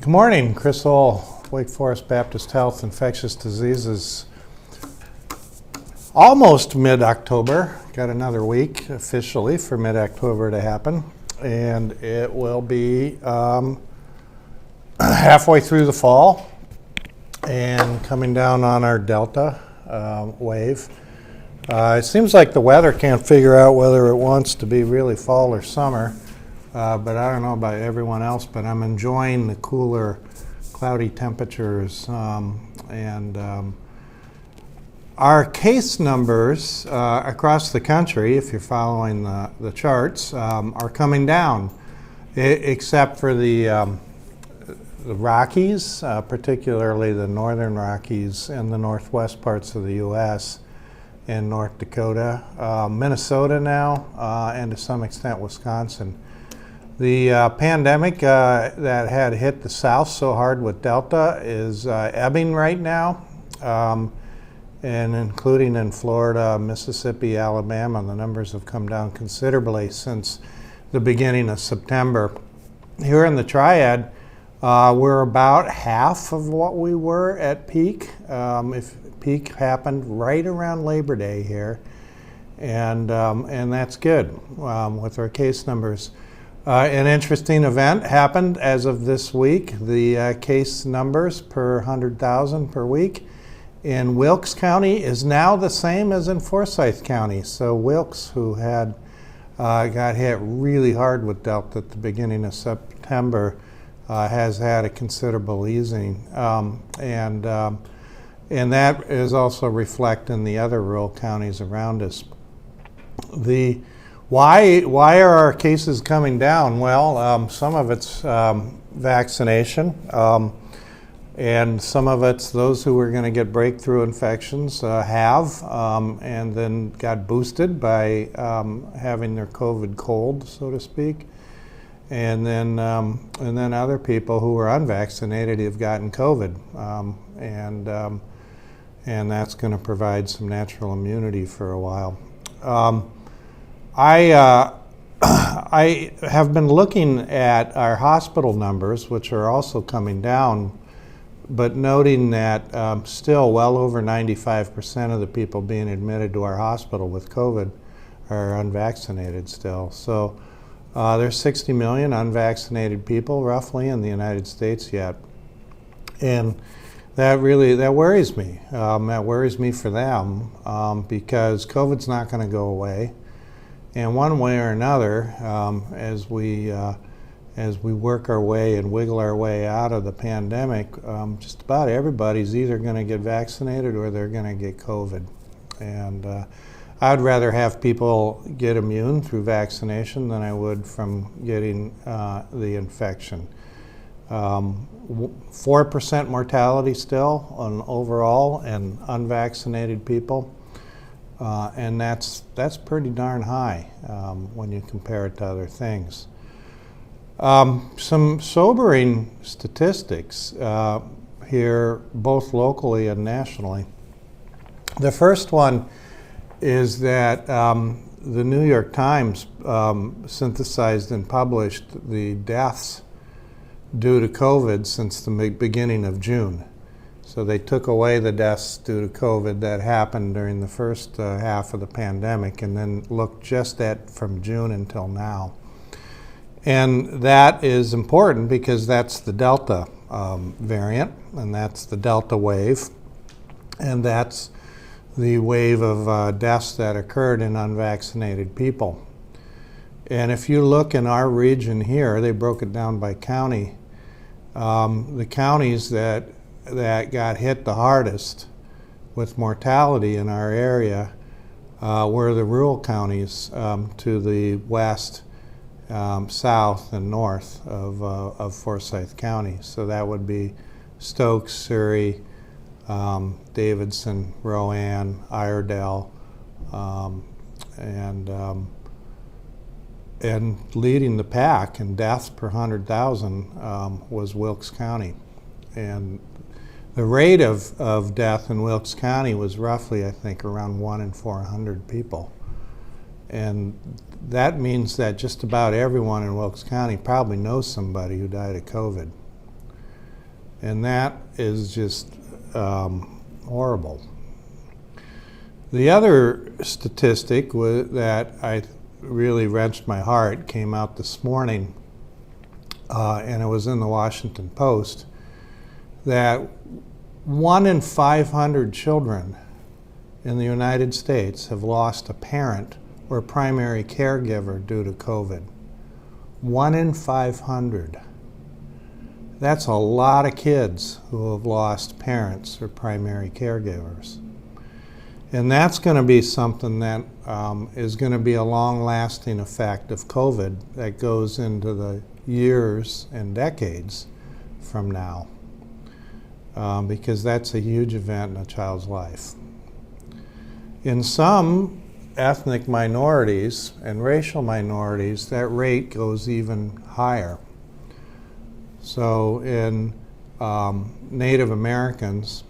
Good morning, Chris Ohl, Wake Forest Baptist Health, infectious diseases. Almost mid-October, got another week officially for mid-October to happen, and it will be halfway through the fall and coming down on our Delta wave. It seems like the weather can't figure out whether it wants to be really fall or summer. But I don't know about everyone else, but I'm enjoying the cooler, cloudy temperatures. Our case numbers across the country, if you're following the charts, are coming down, except for the Rockies, particularly the northern Rockies and the northwest parts of the U.S. and North Dakota, Minnesota now, and to some extent Wisconsin. The pandemic that had hit the South so hard with Delta is ebbing right now, and including in Florida, Mississippi, Alabama, the numbers have come down considerably since the beginning of September. Here in the Triad, we're about half of what we were at peak. If peak happened right around Labor Day here, and that's good with our case numbers. An interesting event happened as of this week. The case numbers per 100,000 per week in Wilkes County is now the same as in Forsyth County. So Wilkes, who had got hit really hard with Delta at the beginning of September, has had a considerable easing, and that is also reflected in the other rural counties around us. Why are our cases coming down? Well, some of it's vaccination, and some of it's those who were going to get breakthrough infections and then got boosted by having their COVID cold, so to speak, and then other people who were unvaccinated have gotten COVID, and that's going to provide some natural immunity for a while. I have been looking at our hospital numbers, which are also coming down, but noting that still well over 95% of the people being admitted to our hospital with COVID are unvaccinated still. So there's 60 million unvaccinated people roughly in the United States yet. And that worries me. That worries me for them because COVID's not going to go away. And one way or another, as we work our way and wiggle our way out of the pandemic, just about everybody's either going to get vaccinated or they're going to get COVID. And I'd rather have people get immune through vaccination than I would from getting the infection. 4% mortality still on overall in unvaccinated people. And that's pretty darn high when you compare it to other things. Some sobering statistics here, both locally and nationally. The first one is that the New York Times synthesized and published the deaths due to COVID since the beginning of June. So they took away the deaths due to COVID that happened during the first half of the pandemic and then looked just at from June until now. And that is important because that's the Delta variant, and that's the Delta wave, and that's the wave of deaths that occurred in unvaccinated people. And if you look in our region here, they broke it down by county. The counties that got hit the hardest with mortality in our area were the rural counties to the west, south, and north of Forsyth County. So that would be Stokes, Surrey, Davidson, Rowan, Iredell, and leading the pack in deaths per 100,000 was Wilkes County. And the rate of death in Wilkes County was roughly, I think, around 1 in 400 people. And that means that just about everyone in Wilkes County probably knows somebody who died of COVID. And that is just horrible. The other statistic that I really wrenched my heart came out this morning, and it was in the Washington Post, that 1 in 500 children in the United States have lost a parent or primary caregiver due to COVID. 1 in 500. That's a lot of kids who have lost parents or primary caregivers. And that's going to be something that is going to be a long-lasting effect of COVID that goes into the years and decades from now, because that's a huge event in a child's life. In some ethnic minorities and racial minorities, that rate goes even higher. So in Native Americans,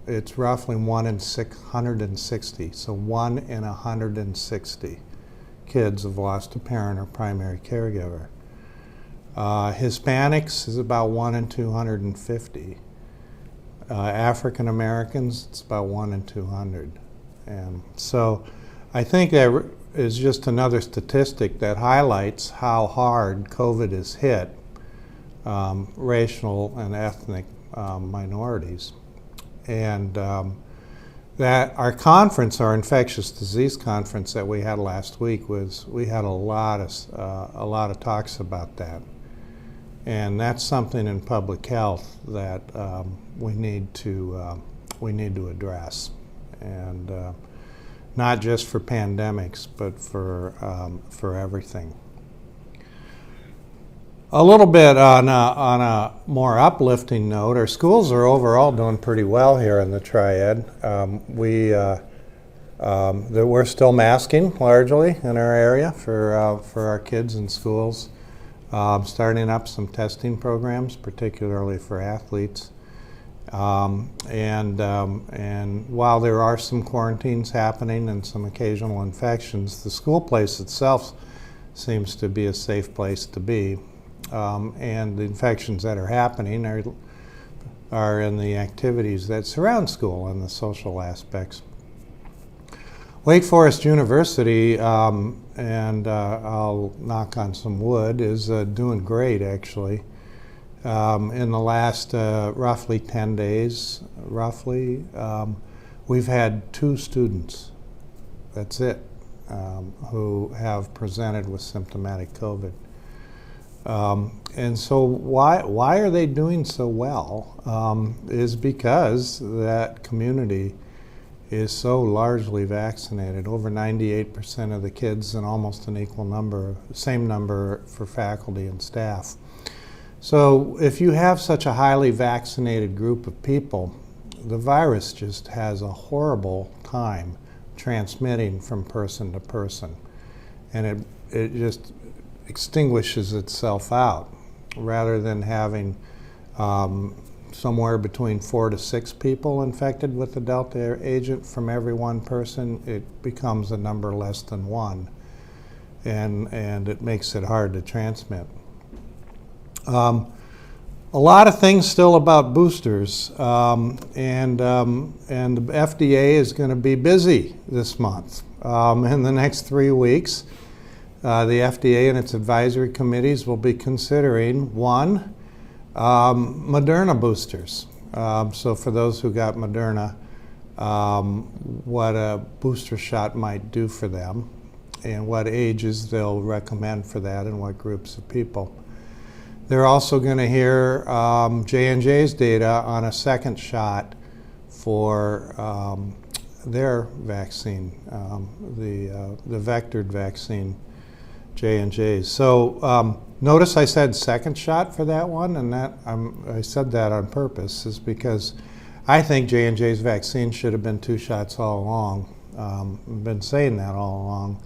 it's roughly 1 in 660. So 1 in 160 kids have lost a parent or primary caregiver. Hispanics is about 1 in 250. African Americans, it's about 1 in 200. And so I think that is just another statistic that highlights how hard COVID has hit racial and ethnic minorities. And that our conference, our infectious disease conference that we had last week, we had a lot of talks about that. And that's something in public health that we need to address, and not just for pandemics, but for everything. A little bit on a more uplifting note, our schools are overall doing pretty well here in the Triad. We're still masking largely in our area for our kids in schools. Starting up some testing programs, particularly for athletes. And while there are some quarantines happening and some occasional infections, the school place itself seems to be a safe place to be. And the infections that are happening are in the activities that surround school and the social aspects. Wake Forest University, and I'll knock on some wood, is doing great actually. In the last roughly 10 days, we've had 2 students, that's it, who have presented with symptomatic COVID. And so why are they doing so well is because that community is so largely vaccinated. Over 98% of the kids, and almost an equal number, same number for faculty and staff. So if you have such a highly vaccinated group of people, the virus just has a horrible time transmitting from person to person. And it just extinguishes itself out, rather than having somewhere between 4 to 6 people infected with the Delta agent from every one person. It becomes a number less than 1, and it makes it hard to transmit. A lot of things still about boosters, and the FDA is going to be busy this month. In the next 3 weeks, the FDA and its advisory committees will be considering, 1, Moderna boosters. So for those who got Moderna, what a booster shot might do for them, and what ages they'll recommend for that, and what groups of people. They're also going to hear J&J's data on a second shot for their vaccine, the vectored vaccine, J&J's. So notice I said second shot for that one, and that I said that on purpose, is because I think J&J's vaccine should have been 2 shots all along. I've been saying that all along.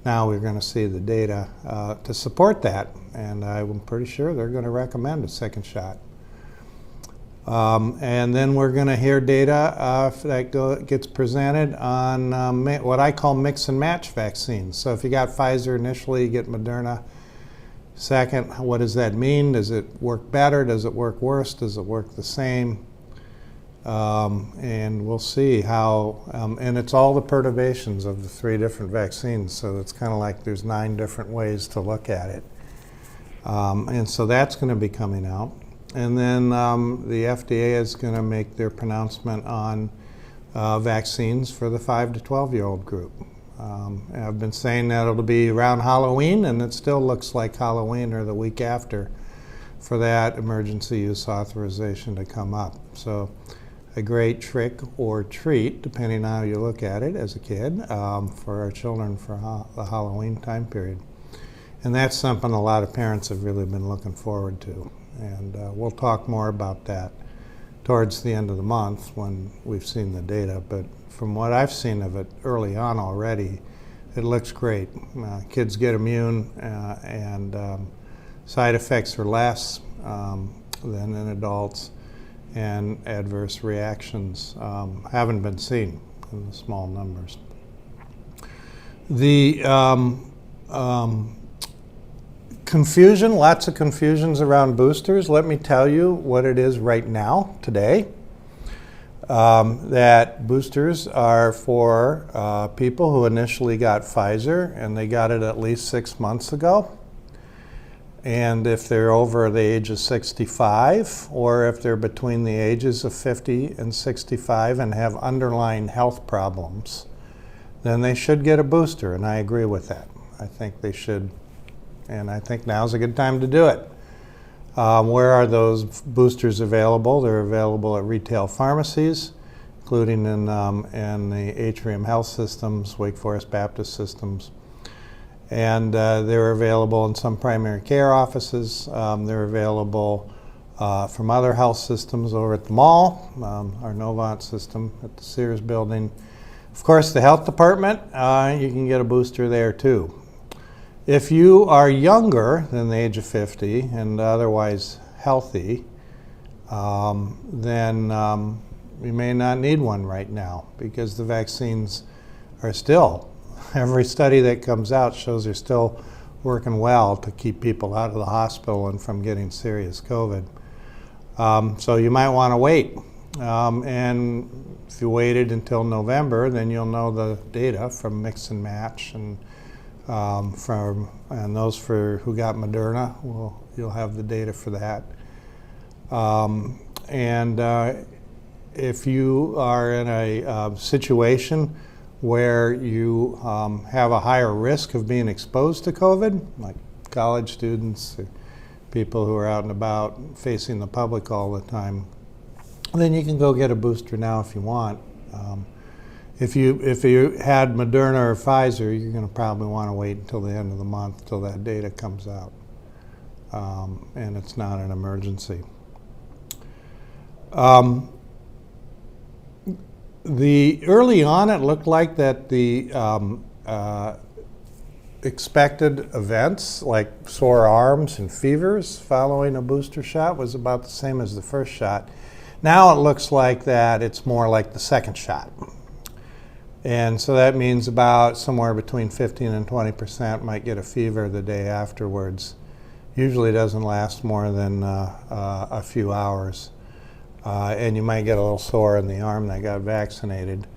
Now we're going to see the data to support that, and I'm pretty sure they're going to recommend a second shot. And then we're going to hear data that gets presented on what I call mix and match vaccines. So if you got Pfizer initially, you get Moderna Second, what does that mean? Does it work better? Does it work worse? Does it work the same? And we'll see how, and it's all the perturbations of the 3 different vaccines, so it's kind of like there's 9 different ways to look at it. And so that's going to be coming out. And then the FDA is going to make their pronouncement on vaccines for the 5 to 12-year-old group. I've been saying that it'll be around Halloween, and it still looks like Halloween or the week after for that emergency use authorization to come up. So a great trick or treat, depending on how you look at it as a kid, for our children for the Halloween time period. And that's something a lot of parents have really been looking forward to. And we'll talk more about that towards the end of the month when we've seen the data. But from what I've seen of it early on already, it looks great. Kids get immune and side effects are less than in adults, and adverse reactions haven't been seen in the small numbers. The confusion, lots of confusions around boosters. Let me tell you what it is right now, today. That boosters are for people who initially got Pfizer and they got it at least 6 months ago. And if they're over the age of 65, or if they're between the ages of 50 and 65 and have underlying health problems, then they should get a booster, and I agree with that. I think they should, and I think now's a good time to do it. Where are those boosters available? They're available at retail pharmacies, including in the Atrium Health Systems, Wake Forest Baptist Systems. And they're available in some primary care offices. They're available from other health systems over at the mall, our Novant system at the Sears building. Of course, the health department, you can get a booster there too. If you are younger than the age of 50 and otherwise healthy, then you may not need one right now because the vaccines are still, every study that comes out shows they're still working well to keep people out of the hospital and from getting serious COVID. So you might want to wait. And if you waited until November, then you'll know the data from mix and match, and those for who got Moderna, you'll have the data for that. If you are in a situation where you have a higher risk of being exposed to COVID, like college students, or people who are out and about facing the public all the time, then you can go get a booster now if you want. If you had Moderna or Pfizer, you're going to probably want to wait until the end of the month till that data comes out, and it's not an emergency. Early on, it looked like that the expected events like sore arms and fevers following a booster shot was about the same as the first shot. Now it looks like that it's more like the second shot. And so that means about somewhere between 15 and 20% might get a fever the day afterwards. Usually doesn't last more than a few hours. And you might get a little sore in the arm that got vaccinated.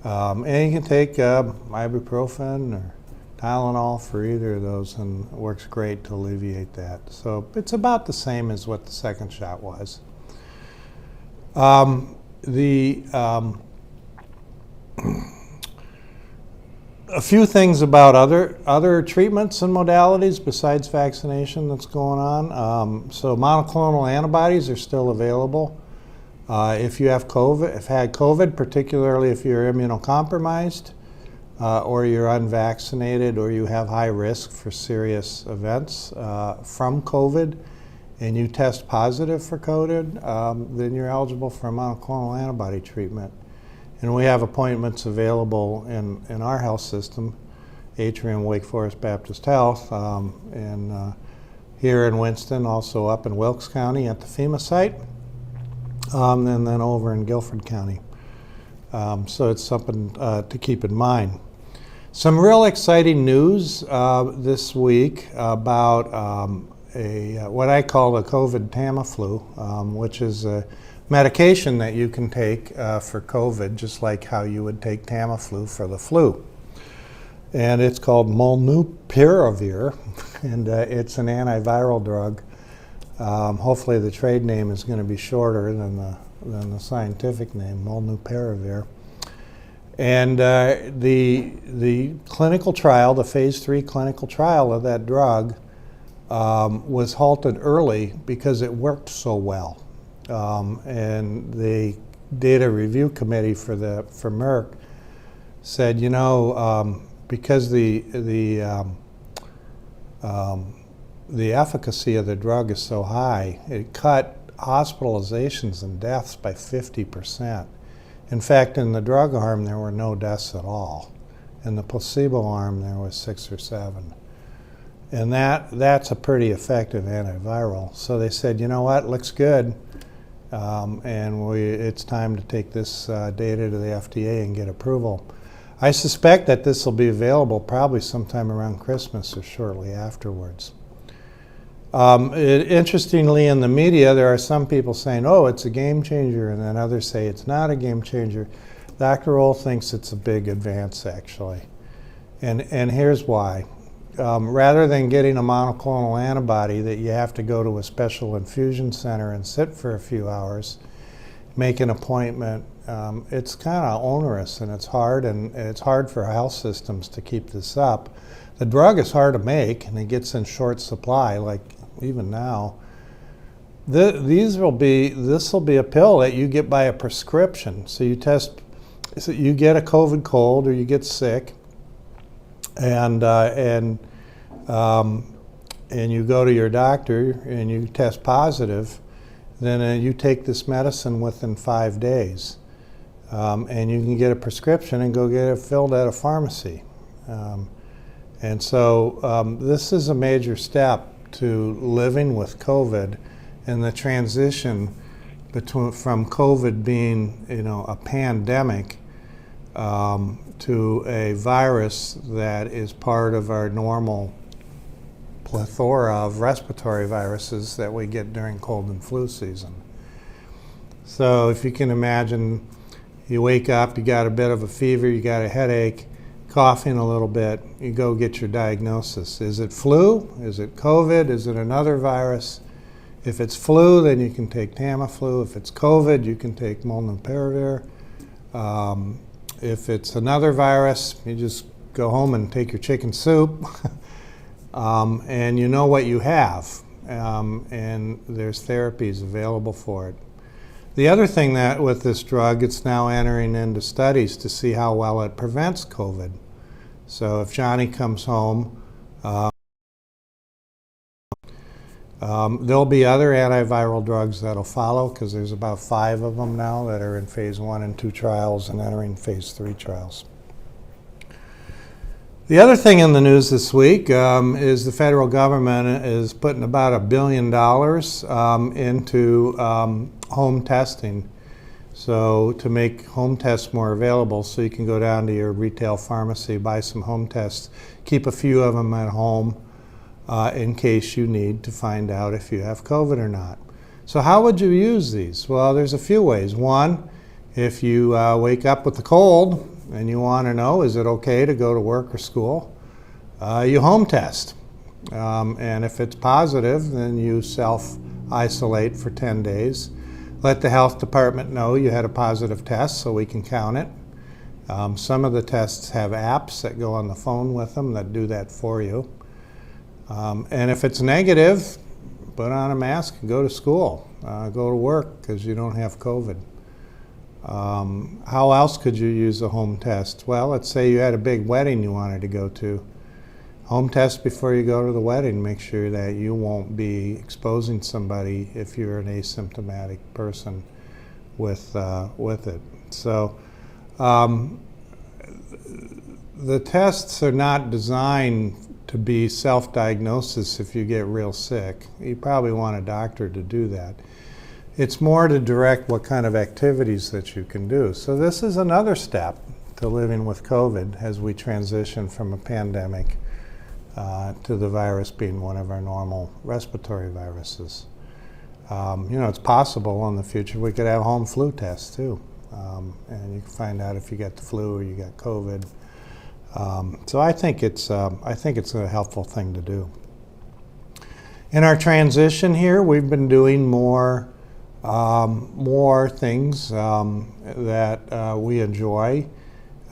And you can take ibuprofen or Tylenol for either of those, and it works great to alleviate that. So it's about the same as what the second shot was. A few things about other treatments and modalities besides vaccination that's going on. So monoclonal antibodies are still available. If you have had COVID, particularly if you're immunocompromised or you're unvaccinated or you have high risk for serious events from COVID, and you test positive for COVID, then you're eligible for a monoclonal antibody treatment. And we have appointments available in our health system, Atrium, Wake Forest Baptist Health, and here in Winston, also up in Wilkes County at the FEMA site, and then over in Guilford County. So it's something to keep in mind. Some real exciting news this week about what I call the COVID Tamiflu, which is a medication that you can take for COVID, just like how you would take Tamiflu for the flu. And it's called molnupiravir, and it's an antiviral drug. Hopefully the trade name is going to be shorter than the scientific name, molnupiravir. And the clinical trial, the phase 3 clinical trial of that drug was halted early because it worked so well. And the data review committee for Merck said, you know, because the efficacy of the drug is so high, it cut hospitalizations and deaths by 50%. In fact, in the drug arm, there were no deaths at all. In the placebo arm, there was 6 or 7. And that's a pretty effective antiviral. So they said, you know what, looks good. And it's time to take this data to the FDA and get approval. I suspect that this will be available probably sometime around Christmas or shortly afterwards. Interestingly, in the media, there are some people saying, oh, it's a game changer, and then others say it's not a game changer. Dr. Ohl thinks it's a big advance, actually. And here's why. Rather than getting a monoclonal antibody that you have to go to a special infusion center and sit for a few hours, make an appointment, it's kind of onerous and it's hard for health systems to keep this up. The drug is hard to make and it gets in short supply, like even now. This will be a pill that you get by a prescription. So you get a COVID cold or you get sick, and you go to your doctor and you test positive, then you take this medicine within 5 days. And you can get a prescription and go get it filled at a pharmacy. And so this is a major step to living with COVID and the transition from COVID being, you know, a pandemic to a virus that is part of our normal plethora of respiratory viruses that we get during cold and flu season. So if you can imagine, you wake up, you got a bit of a fever, you got a headache, coughing a little bit, you go get your diagnosis. Is it flu? Is it COVID? Is it another virus? If it's flu, then you can take Tamiflu. If it's COVID, you can take molnupiravir. If it's another virus, you just go home and take your chicken soup. And you know what you have. And there's therapies available for it. The other thing that with this drug, it's now entering into studies to see how well it prevents COVID. So if Johnny comes home, there'll be other antiviral drugs that'll follow, because there's about 5 of them now that are in phase 1 and 2 trials and entering phase 3 trials. The other thing in the news this week is the federal government is putting about $1 billion into home testing. So to make home tests more available, so you can go down to your retail pharmacy, buy some home tests, keep a few of them at home in case you need to find out if you have COVID or not. So how would you use these? Well, there's a few ways. One, if you wake up with a cold and you want to know, is it okay to go to work or school? You home test. And if it's positive, then you self-isolate for 10 days. Let the health department know you had a positive test so we can count it. Some of the tests have apps that go on the phone with them that do that for you. And if it's negative, put on a mask and go to school. Go to work because you don't have COVID. How else could you use a home test? Well, let's say you had a big wedding you wanted to go to. Home test before you go to the wedding. Make sure that you won't be exposing somebody if you're an asymptomatic person with it. So the tests are not designed to be self-diagnosis if you get real sick. You probably want a doctor to do that. It's more to direct what kind of activities that you can do. So this is another step to living with COVID as we transition from a pandemic to the virus being one of our normal respiratory viruses. It's possible in the future we could have home flu tests too, and you can find out if you got the flu or you got COVID. So I think it's a helpful thing to do. In our transition here, we've been doing more things that we enjoy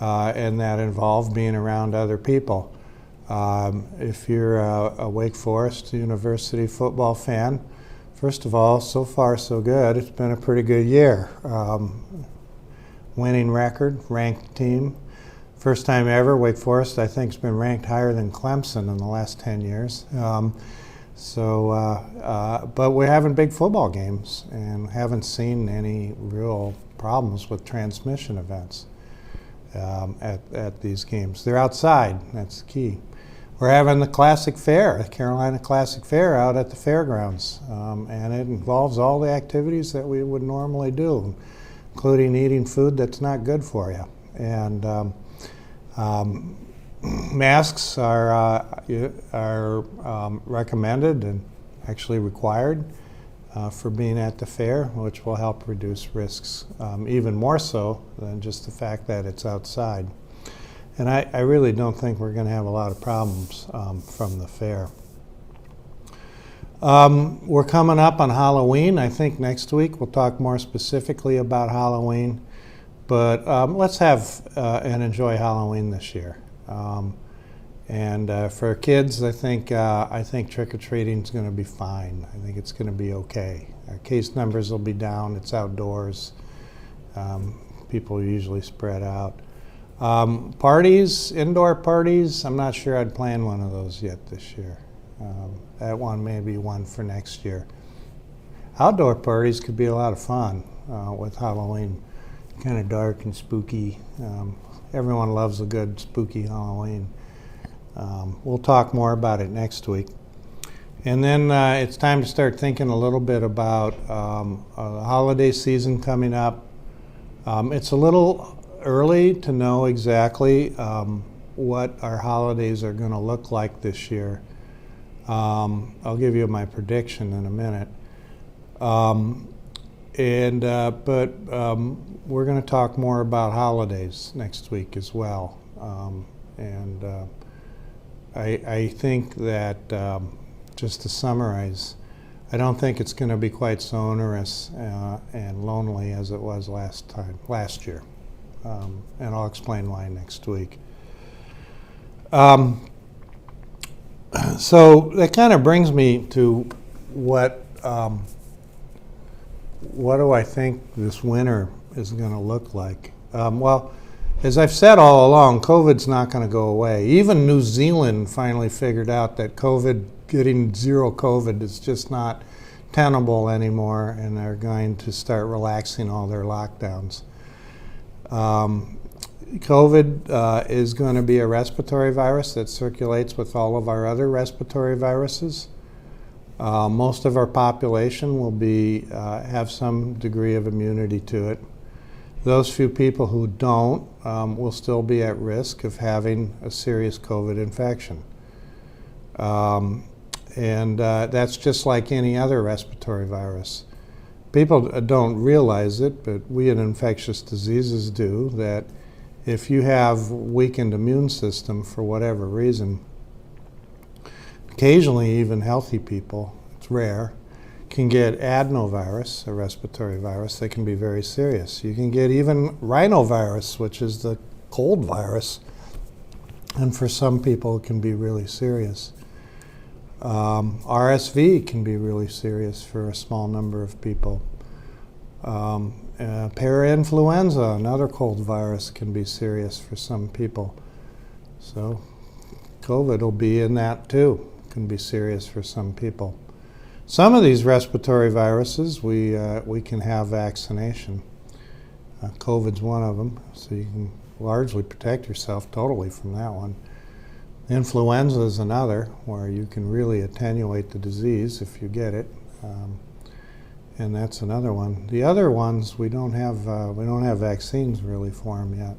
and that involve being around other people. If you're a Wake Forest University football fan, first of all, so far so good. It's been a pretty good year. Winning record, ranked team. First time ever, Wake Forest, I think, has been ranked higher than Clemson in the last 10 years. But we're having big football games and haven't seen any real problems with transmission events at these games. They're outside, that's the key. We're having the Classic Fair, the Carolina Classic Fair out at the fairgrounds, and it involves all the activities that we would normally do, including eating food that's not good for you. And masks are recommended and actually required for being at the fair, which will help reduce risks even more so than just the fact that it's outside. And I really don't think we're going to have a lot of problems from the fair. We're coming up on Halloween. I think next week we'll talk more specifically about Halloween. But let's have and enjoy Halloween this year. And for kids, I think trick-or-treating is going to be fine. I think it's going to be okay. Our case numbers will be down. It's outdoors. People usually spread out. Parties, indoor parties, I'm not sure I'd plan one of those yet this year. That one may be one for next year. Outdoor parties could be a lot of fun with Halloween. Kind of dark and spooky. Everyone loves a good spooky Halloween. We'll talk more about it next week. And then it's time to start thinking a little bit about the holiday season coming up. It's a little early to know exactly what our holidays are going to look like this year. I'll give you my prediction in a minute. But we're going to talk more about holidays next week as well. I think that, just to summarize, I don't think it's going to be quite so onerous and lonely as it was last year. And I'll explain why next week. So that kind of brings me to what do I think this winter is going to look like? Well, as I've said all along, COVID's not going to go away. Even New Zealand finally figured out that getting zero COVID is just not tenable anymore, and they're going to start relaxing all their lockdowns. COVID is going to be a respiratory virus that circulates with all of our other respiratory viruses. Most of our population will have some degree of immunity to it. Those few people who don't will still be at risk of having a serious COVID infection. That's just like any other respiratory virus. People don't realize it, but we in infectious diseases do, that if you have weakened immune system for whatever reason, occasionally even healthy people, it's rare, can get adenovirus, a respiratory virus that can be very serious. You can get even rhinovirus, which is the cold virus, and for some people it can be really serious. RSV can be really serious for a small number of people. Parainfluenza, another cold virus, can be serious for some people. So COVID will be in that too, can be serious for some people. Some of these respiratory viruses, we can have vaccination. COVID's one of them, so you can largely protect yourself totally from that one. Influenza is another, where you can really attenuate the disease if you get it, and that's another one. The other ones we don't have vaccines really for them yet.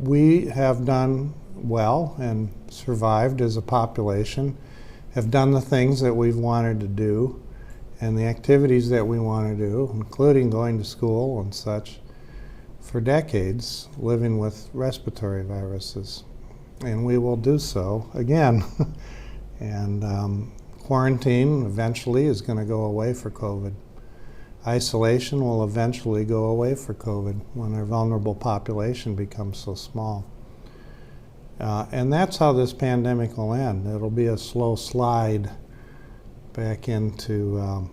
We have done well and survived as a population, have done the things that we've wanted to do and the activities that we want to do, including going to school and such, for decades, living with respiratory viruses. And we will do so again. And quarantine eventually is going to go away for COVID. Isolation will eventually go away for COVID when our vulnerable population becomes so small. And that's how this pandemic will end. It'll be a slow slide back into,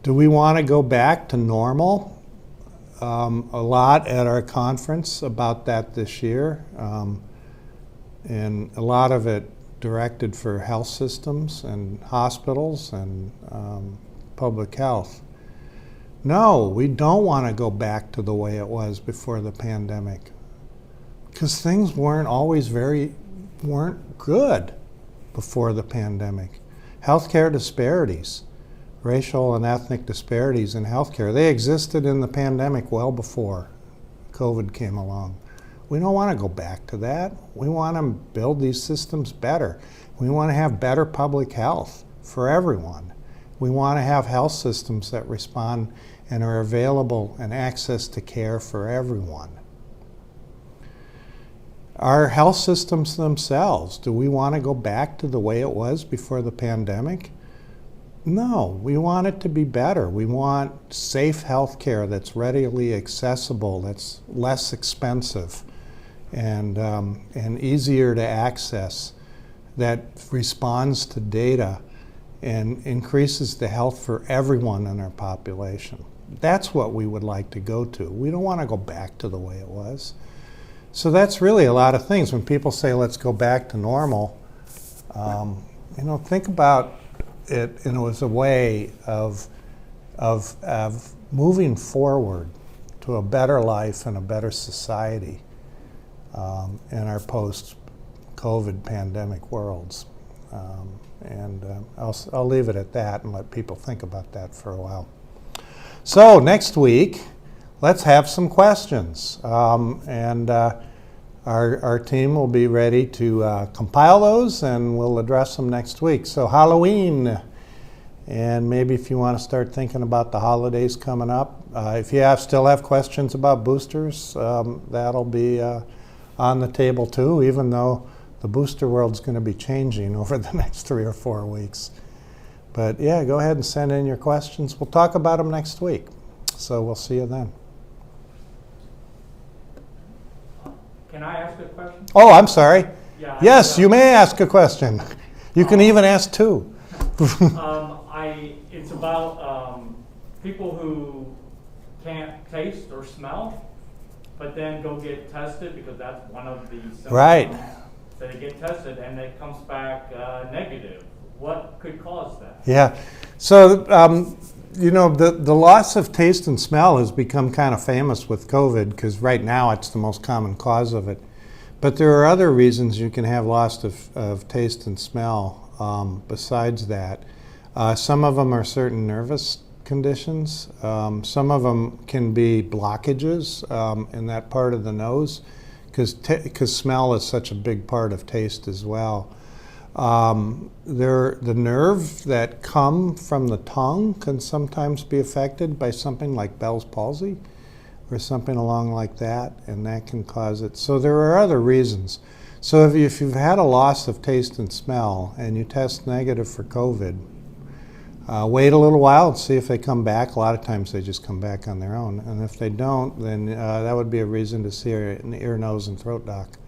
do we want to go back to normal? A lot at our conference about that this year, and a lot of it directed for health systems and hospitals and public health. No, we don't want to go back to the way it was before the pandemic, because things weren't good before the pandemic. Healthcare disparities, racial and ethnic disparities in healthcare, they existed in the pandemic well before COVID came along. We don't want to go back to that. We want to build these systems better. We want to have better public health for everyone. We want to have health systems that respond and are available and access to care for everyone. Our health systems themselves, do we want to go back to the way it was before the pandemic? No, we want it to be better. We want safe health care that's readily accessible, that's less expensive, and easier to access, that responds to data and increases the health for everyone in our population. That's what we would like to go to. We don't want to go back to the way it was. So that's really a lot of things. When people say, let's go back to normal, think about it as a way of moving forward to a better life and a better society in our post-COVID pandemic worlds. I'll leave it at that and let people think about that for a while. So next week, let's have some questions. Our team will be ready to compile those, and we'll address them next week. So Halloween, and maybe if you want to start thinking about the holidays coming up, if you still have questions about boosters, that'll be on the table too, even though the booster world's going to be changing over the next 3 or 4 weeks. But yeah, go ahead and send in your questions. We'll talk about them next week. So we'll see you then. Can I ask a question? Oh, I'm sorry. Yeah, yes, you may ask a question. You can even ask 2. It's about people who can't taste or smell, but then go get tested because that's one of the symptoms. Right. So they get tested and it comes back negative. What could cause that? Yeah. So, the loss of taste and smell has become kind of famous with COVID because right now it's the most common cause of it. But there are other reasons you can have loss of taste and smell besides that. Some of them are certain nervous conditions. Some of them can be blockages in that part of the nose because smell is such a big part of taste as well. The nerve that come from the tongue can sometimes be affected by something like Bell's palsy or something along like that, and that can cause it. So there are other reasons. So if you've had a loss of taste and smell and you test negative for COVID, wait a little while and see if they come back. A lot of times they just come back on their own, and if they don't, then that would be a reason to see an ear, nose, and throat doc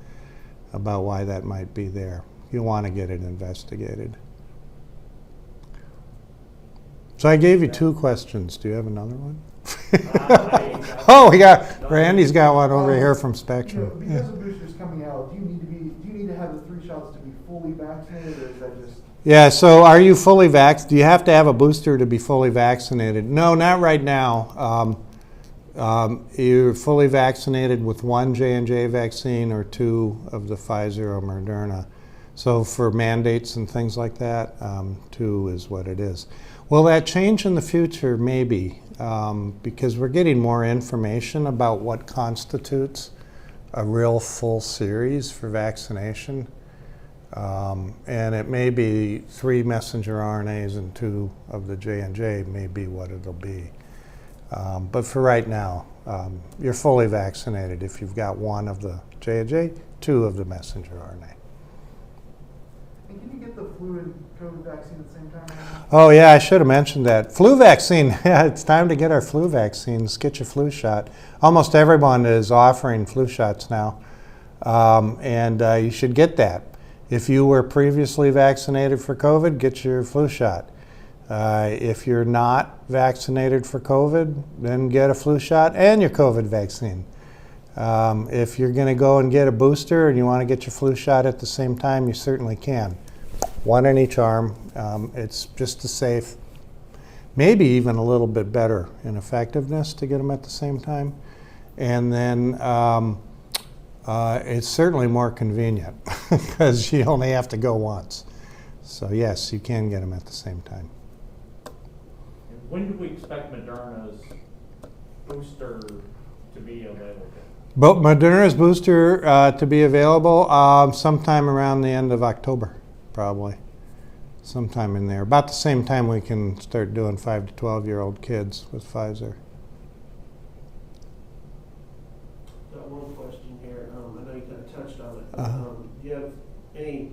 about why that might be there. You want to get it investigated. So I gave you 2 questions. Do you have another one? Randy's got one over here from Spectrum. Because the boosters coming out, do you need to have the 3 shots to be fully vaccinated, or is that just? Yeah. So are you fully vaxxed? Do you have to have a booster to be fully vaccinated? No, not right now. You're fully vaccinated with 1 J&J vaccine or 2 of the Pfizer or Moderna. So for mandates and things like that, 2 is what it is. Will that change in the future? Maybe, because we're getting more information about what constitutes a real full series for vaccination. And it may be 3 messenger RNAs and 2 of the J&J may be what it'll be. But for right now, you're fully vaccinated if you've got 1 of the J&J, 2 of the messenger RNA. And can you get the flu and COVID vaccine at the same time? Oh yeah, I should have mentioned that. Flu vaccine, yeah, it's time to get our flu vaccines, get your flu shot. Almost everyone is offering flu shots now, and you should get that. If you were previously vaccinated for COVID, get your flu shot. If you're not vaccinated for COVID, then get a flu shot and your COVID vaccine. If you're going to go and get a booster and you want to get your flu shot at the same time, you certainly can. 1 in each arm. It's just as safe, maybe even a little bit better in effectiveness to get them at the same time. And then it's certainly more convenient because you only have to go once. So yes, you can get them at the same time. When do we expect Moderna's booster to be available? But Moderna's booster to be available sometime around the end of October, probably. Sometime in there. About the same time we can start doing 5 to 12-year-old kids with Pfizer. Got one question here. I know you kind of touched on it. Do you have any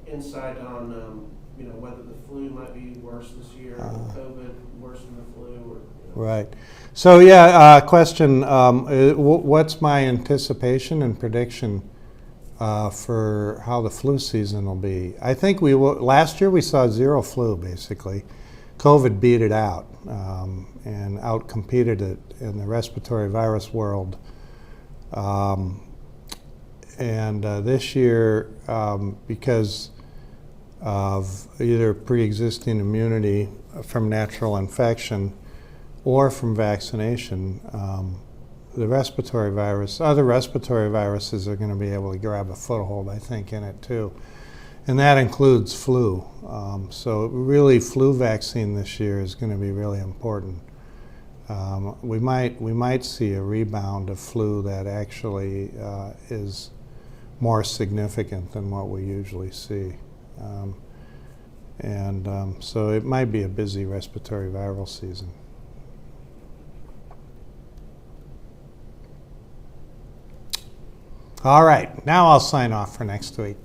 insight on whether the flu might be worse this year, or COVID worse than the flu? Or, Right. So yeah, question, what's my anticipation and prediction for how the flu season will be? I think last year we saw 0 flu basically. COVID beat it out and outcompeted it in the respiratory virus world. And this year, because of either pre-existing immunity from natural infection or from vaccination, the respiratory virus, other respiratory viruses are going to be able to grab a foothold, I think, in it too. And that includes flu. So really, flu vaccine this year is going to be really important. We might see a rebound of flu that actually is more significant than what we usually see. So it might be a busy respiratory viral season. All right, now I'll sign off for next week.